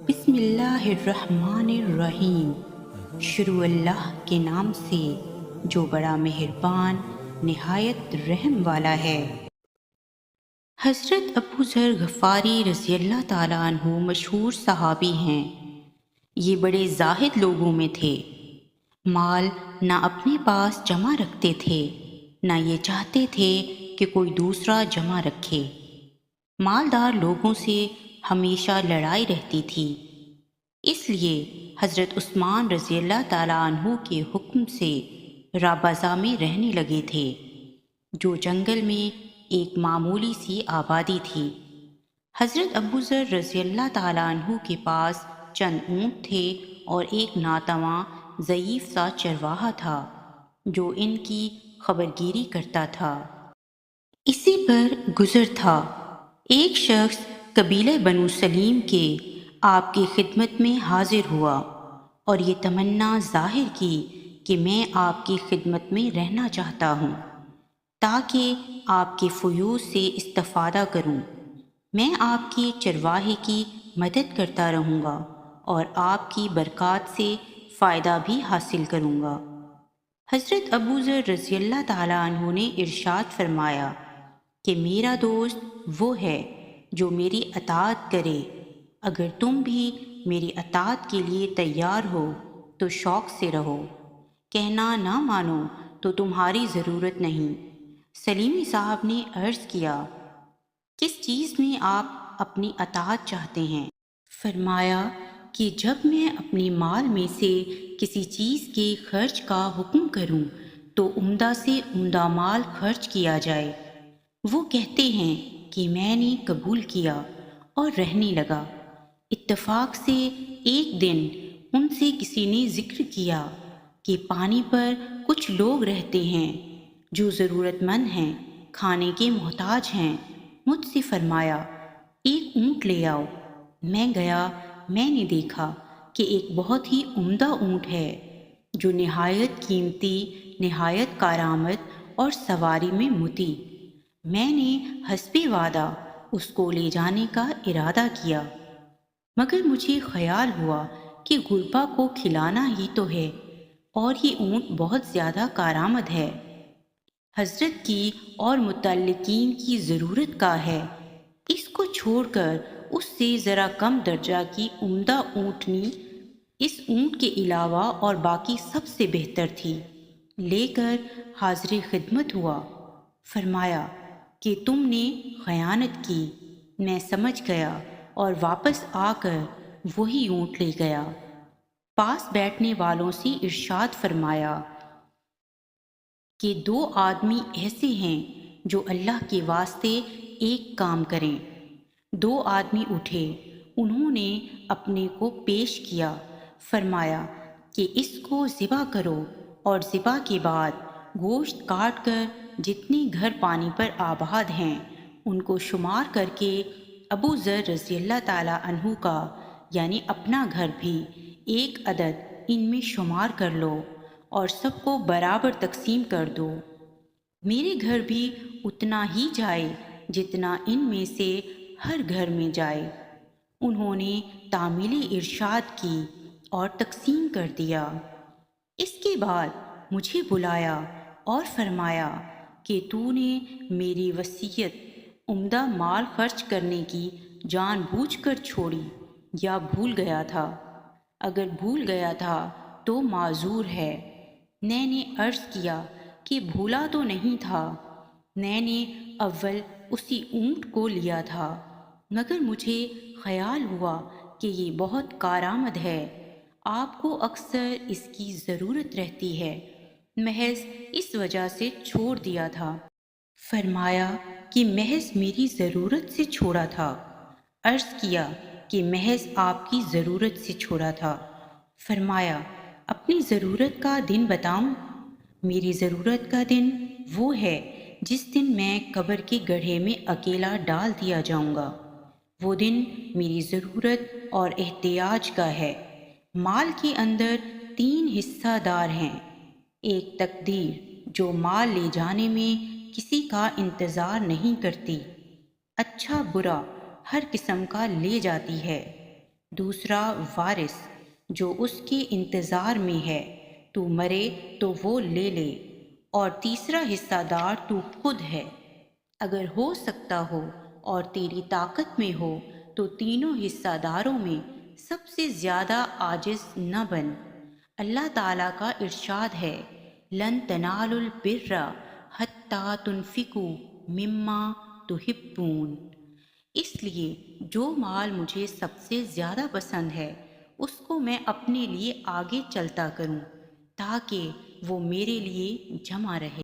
بسم اللہ الرحمن الرحیم۔ شروع اللہ کے نام سے جو بڑا مہربان نہایت رحم والا ہے۔ حضرت ابو ذر غفاری رضی اللہ تعالیٰ عنہ مشہور صحابی ہیں۔ یہ بڑے زاہد لوگوں میں تھے۔ مال نہ اپنے پاس جمع رکھتے تھے، نہ یہ چاہتے تھے کہ کوئی دوسرا جمع رکھے۔ مالدار لوگوں سے ہمیشہ لڑائی رہتی تھی، اس لیے حضرت عثمان رضی اللہ تعالیٰ عنہ کے حکم سے رابضہ میں رہنے لگے تھے، جو جنگل میں ایک معمولی سی آبادی تھی۔ حضرت ابو ذر رضی اللہ تعالیٰ عنہ کے پاس چند اونٹ تھے اور ایک ناتواں ضعیف سا چرواہا تھا جو ان کی خبرگیری کرتا تھا۔ اسی پر گزر تھا۔ ایک شخص قبیلہ بنو سلیم کے آپ کی خدمت میں حاضر ہوا اور یہ تمنا ظاہر کی کہ میں آپ کی خدمت میں رہنا چاہتا ہوں تاکہ آپ کے فیوض سے استفادہ کروں۔ میں آپ کے چرواہے کی مدد کرتا رہوں گا اور آپ کی برکات سے فائدہ بھی حاصل کروں گا۔ حضرت ابو ذر رضی اللہ تعالیٰ عنہ نے ارشاد فرمایا کہ میرا دوست وہ ہے جو میری اطاعت کرے۔ اگر تم بھی میری اطاعت کے لیے تیار ہو تو شوق سے رہو، کہنا نہ مانو تو تمہاری ضرورت نہیں۔ سلیمی صاحب نے عرض کیا، کس چیز میں آپ اپنی اطاعت چاہتے ہیں؟ فرمایا کہ جب میں اپنی مال میں سے کسی چیز کے خرچ کا حکم کروں تو عمدہ سے عمدہ مال خرچ کیا جائے۔ وہ کہتے ہیں کہ میں نے قبول کیا اور رہنے لگا۔ اتفاق سے ایک دن ان سے کسی نے ذکر کیا کہ پانی پر کچھ لوگ رہتے ہیں جو ضرورت مند ہیں، کھانے کے محتاج ہیں۔ مجھ سے فرمایا، ایک اونٹ لے آؤ۔ میں گیا، میں نے دیکھا کہ ایک بہت ہی عمدہ اونٹ ہے جو نہایت قیمتی، نہایت کارآمد اور سواری میں مطیع۔ میں نے حسب وعدہ اس کو لے جانے کا ارادہ کیا، مگر مجھے خیال ہوا کہ غربا کو کھلانا ہی تو ہے اور یہ اونٹ بہت زیادہ کارآمد ہے، حضرت کی اور متعلقین کی ضرورت کا ہے، اس کو چھوڑ کر اس سے ذرا کم درجہ کی عمدہ اونٹنی اس اونٹ کے علاوہ اور باقی سب سے بہتر تھی، لے کر حاضر خدمت ہوا۔ فرمایا کہ تم نے خیانت کی۔ میں سمجھ گیا اور واپس آ کر وہی اونٹ لے گیا۔ پاس بیٹھنے والوں سے ارشاد فرمایا کہ دو آدمی ایسے ہیں جو اللہ کے واسطے ایک کام کریں۔ دو آدمی اٹھے، انہوں نے اپنے کو پیش کیا، فرمایا کہ اس کو ذبح کرو اور ذبح کے بعد گوشت کاٹ کر جتنے گھر پانی پر آباد ہیں ان کو شمار کر کے ابو ذر رضی اللہ تعالیٰ عنہ کا یعنی اپنا گھر بھی ایک عدد ان میں شمار کر لو اور سب کو برابر تقسیم کر دو۔ میرے گھر بھی اتنا ہی جائے جتنا ان میں سے ہر گھر میں جائے۔ انہوں نے تعمیل ارشاد کی اور تقسیم کر دیا۔ اس کے بعد مجھے بلایا اور فرمایا کہ تو نے میری وصیت عمدہ مال خرچ کرنے کی جان بوجھ کر چھوڑی یا بھول گیا تھا؟ اگر بھول گیا تھا تو معذور ہے۔ میں نے عرض کیا کہ بھولا تو نہیں تھا، میں نے اول اسی اونٹ کو لیا تھا، مگر مجھے خیال ہوا کہ یہ بہت کارآمد ہے، آپ کو اکثر اس کی ضرورت رہتی ہے، محض اس وجہ سے چھوڑ دیا تھا۔ فرمایا کہ محض میری ضرورت سے چھوڑا تھا؟ عرض کیا کہ محض آپ کی ضرورت سے چھوڑا تھا۔ فرمایا اپنی ضرورت کا دن بتاؤں؟ میری ضرورت کا دن وہ ہے جس دن میں قبر کے گڑھے میں اکیلا ڈال دیا جاؤں گا، وہ دن میری ضرورت اور احتیاج کا ہے۔ مال کے اندر 3 حصہ دار ہیں، ایک تقدیر جو مال لے جانے میں کسی کا انتظار نہیں کرتی، اچھا برا ہر قسم کا لے جاتی ہے، دوسرا وارث جو اس کے انتظار میں ہے، تو مرے تو وہ لے لے، اور تیسرا حصہ دار تو خود ہے۔ اگر ہو سکتا ہو اور تیری طاقت میں ہو تو تینوں حصہ داروں میں سب سے زیادہ عاجز نہ بن۔ اللہ تعالیٰ کا ارشاد ہے، لن تنالوا البر حتی تنفقوا مما تحبون۔ اس لیے جو مال مجھے سب سے زیادہ پسند ہے اس کو میں اپنے لیے آگے چلتا کروں تاکہ وہ میرے لیے جمع رہے۔